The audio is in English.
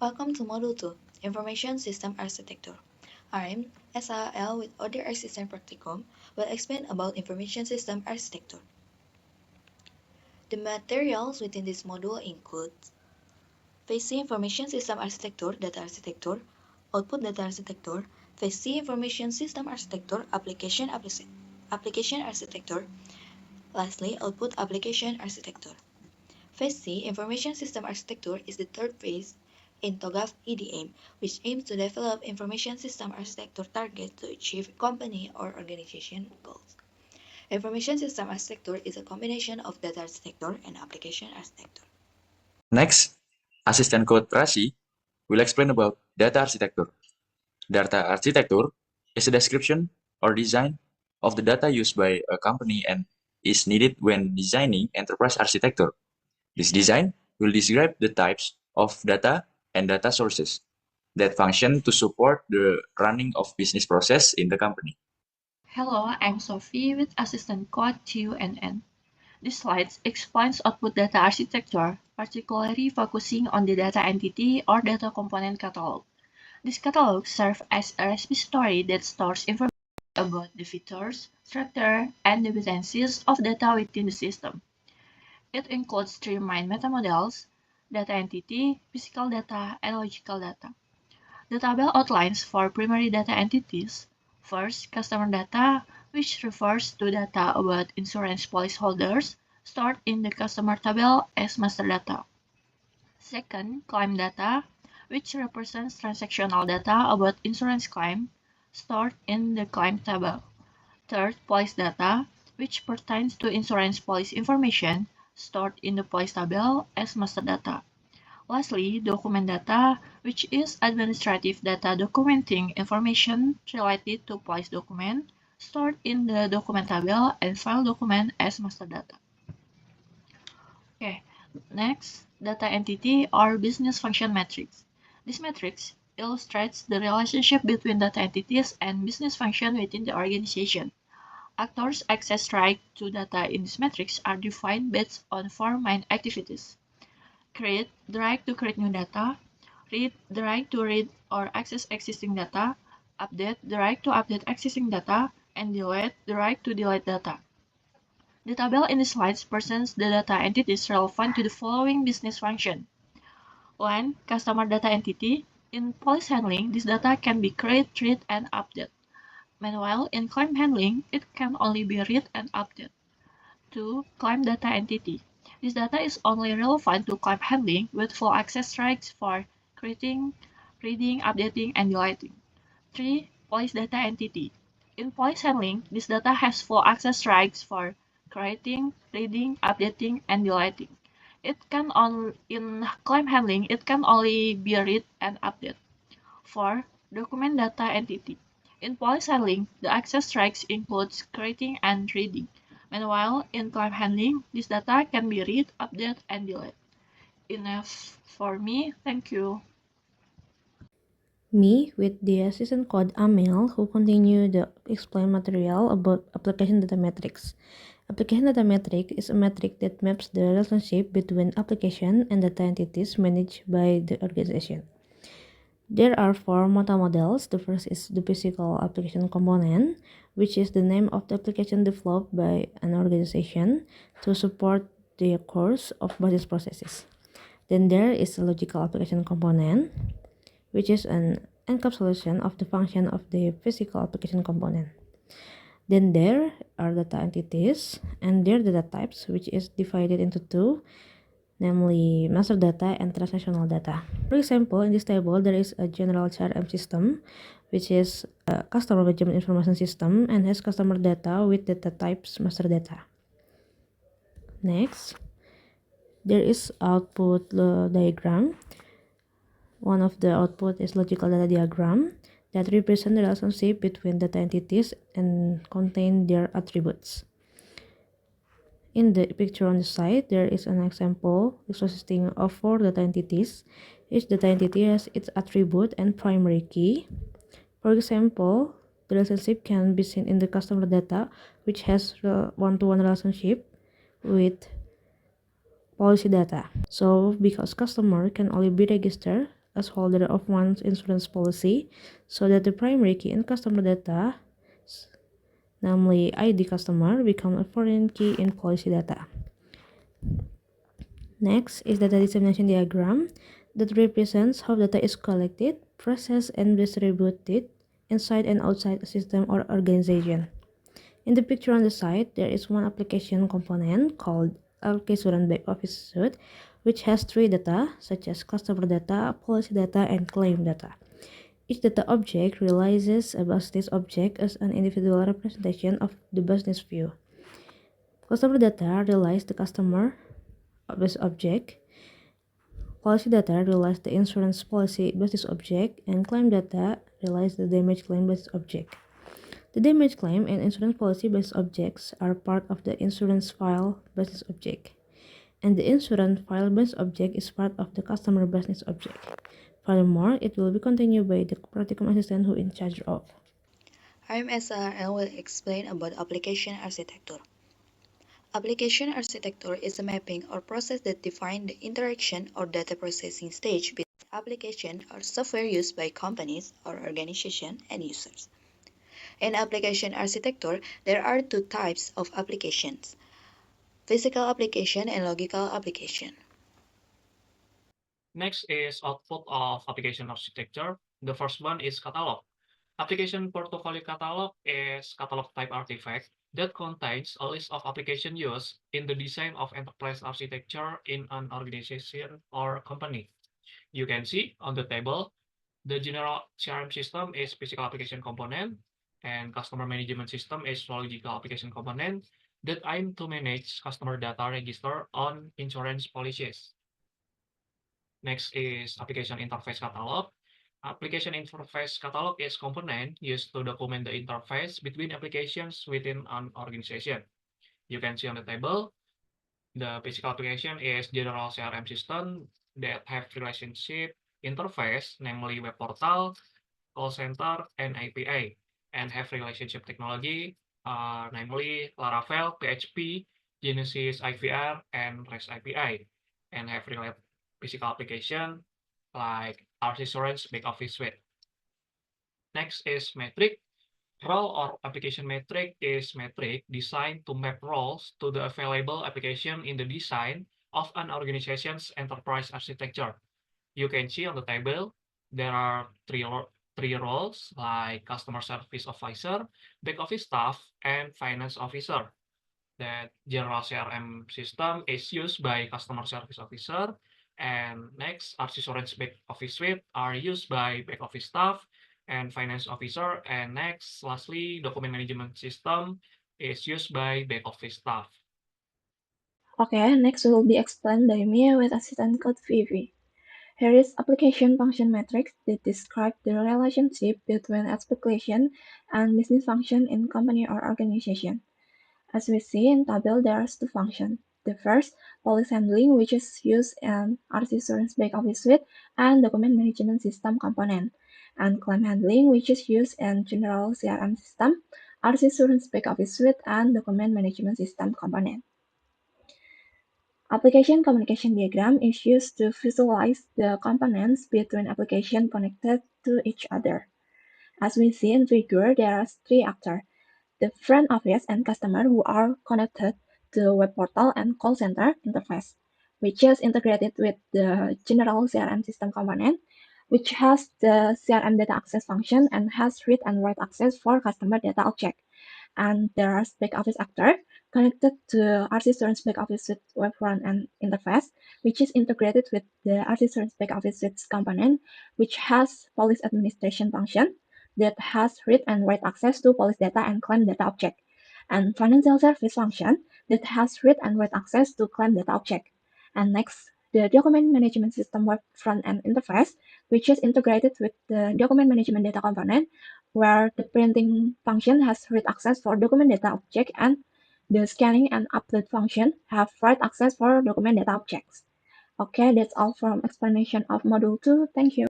Welcome to Module 2, Information System Architecture. I'm SAL with Other Assistant Practicum will explain about Information System Architecture. The materials within this module include Phase C Information System Architecture, Data Architecture, Output Data Architecture, Phase C Information System Architecture, Application Architecture, lastly, Output Application Architecture. Phase C, Information System Architecture, is the third phase in TOGAF EDM, which aims to develop information system architecture targets to achieve company or organization goals. Information system architecture is a combination of data architecture and application architecture. Next, Assistant Code Rasi will explain about data architecture. Data architecture is a description or design of the data used by a company and is needed when designing enterprise architecture. This design will describe the types of data and data sources that function to support the running of business process in the company. Hello, I'm Sophie with Assistant Code TUNN. This slide explains output data architecture, particularly focusing on the data entity or data component catalog. This catalog serves as a repository that stores information about the features, structure, and dependencies of data within the system. It includes three main metamodels: data entity, physical data, and logical data. The table outlines four primary data entities. First, customer data, which refers to data about insurance policyholders stored in the customer table as master data. Second, claim data, which represents transactional data about insurance claim stored in the claim table. Third, policy data, which pertains to insurance policy information stored in the policy table as master data. Lastly, document data, which is administrative data documenting information related to policy document stored in the document table and file document as master data. Okay, next, data entity or business function matrix. This matrix illustrates the relationship between data entities and business function within the organization. Actors' access right to data in this matrix are defined based on four main activities: create, the right to create new data; read, the right to read or access existing data; update, the right to update existing data; and delete, the right to delete data. The table in the slides presents the data entities relevant to the following business function. 1. Customer data entity. In policy handling, this data can be create, read, and update. Meanwhile, in claim handling, it can only be read and update. 2. Claim data entity. This data is only relevant to claim handling with full access rights for creating, reading, updating, and deleting. 3. Policy data entity. In policy handling, this data has full access rights for creating, reading, updating, and deleting. In claim handling, it can only be read and update. 4. Document data entity. In policy handling, the access rights includes creating and reading. Meanwhile, in claim handling, this data can be read, update, and delete. Enough for me. Thank you. Me with the assistant code Amel who continue the explain material about application data matrix. Application data matrix is a metric that maps the relationship between application and data entities managed by the organization. There are four meta models. The first is the physical application component, which is the name of the application developed by an organization to support the course of business processes. Then there is a logical application component, which is an encapsulation of the function of the physical application component. Then there are data entities and their data types, which is divided into two, namely master data and transactional data. For example, in this table, there is a general CRM system, which is a customer management information system and has customer data with data types master data. Next, there is output diagram. One of the output is logical data diagram that represent the relationship between data entities and contain their attributes. In the picture on the side, there is an example consisting of four data entities. Each data entity has its attribute and primary key. For example, the relationship can be seen in the customer data, which has one-to-one relationship with policy data. So, because customer can only be registered as holder of one's insurance policy so that the primary key in customer data, namely ID customer, become a foreign key in policy data. Next is data dissemination diagram that represents how data is collected, processed, and distributed inside and outside a system or organization. In the picture on the side, there is one application component called Application Back Office Suite, which has three data such as customer data, policy data, and claim data. Each data object realizes a business object as an individual representation of the business view. Customer data realizes the customer business object, policy data realizes the insurance policy business object, and claim data realizes the damage claim business object. The damage claim and insurance policy business objects are part of the insurance file business object, and the insurance file business object is part of the customer business object. Furthermore, it will be continued by the practicum assistant who is in charge of. RMSRL will explain about application architecture. Application architecture is a mapping or process that defines the interaction or data processing stage between application or software used by companies or organizations and users. In application architecture, there are two types of applications: physical application and logical application. Next is output of application architecture. The first one is catalog. Application portfolio catalog is catalog type artifact that contains a list of application used in the design of enterprise architecture in an organization or company. You can see on the table, the general CRM system is physical application component, and customer management system is logical application component that aim to manage customer data register on insurance policies. Next is application interface catalog. Application interface catalog is component used to document the interface between applications within an organization. You can see on the table, the physical application is general CRM system that have relationship interface, namely web portal, call center, and API, and have relationship technology, namely Laravel, PHP, Genesis IVR, and REST API, and have related physical application like Artisurance Back Office Suite. Next is metric. Role or application metric is metric designed to map roles to the available application in the design of an organization's enterprise architecture. You can see on the table, there are three roles like customer service officer, back office staff, and finance officer. That general CRM system is used by customer service officer, and next, Artisurance Back Office Suite are used by back office staff and finance officer, and next, lastly, document management system is used by back office staff. Okay, next will be explained by me with assistant code Vivi. Here is application function matrix that describe the relationship between application and business function in company or organization. As we see in table, there are two functions. The first, policy handling, which is used in Artisurance Back Office Suite and document management system component, and claim handling, which is used in general CRM system, Artisurance Back Office Suite, and document management system component. Application communication diagram is used to visualize the components between applications connected to each other. As we see in figure, there are three actors: the front office and customer who are connected to the web portal and call center interface, which is integrated with the general CRM system component, which has the CRM data access function and has read and write access for customer data object. And there are back office actor connected to Artisurance Back Office Suite web front end interface, which is integrated with the Artisurance Back Office Suite component, which has policy administration function that has read and write access to policy data and claim data object, and financial service function that has read and write access to claim data object. And next, the document management system web front end interface, which is integrated with the document management data component, where the printing function has read access for document data object and the scanning and upload function have write access for document data objects. Okay, that's all from explanation of module 2. Thank you.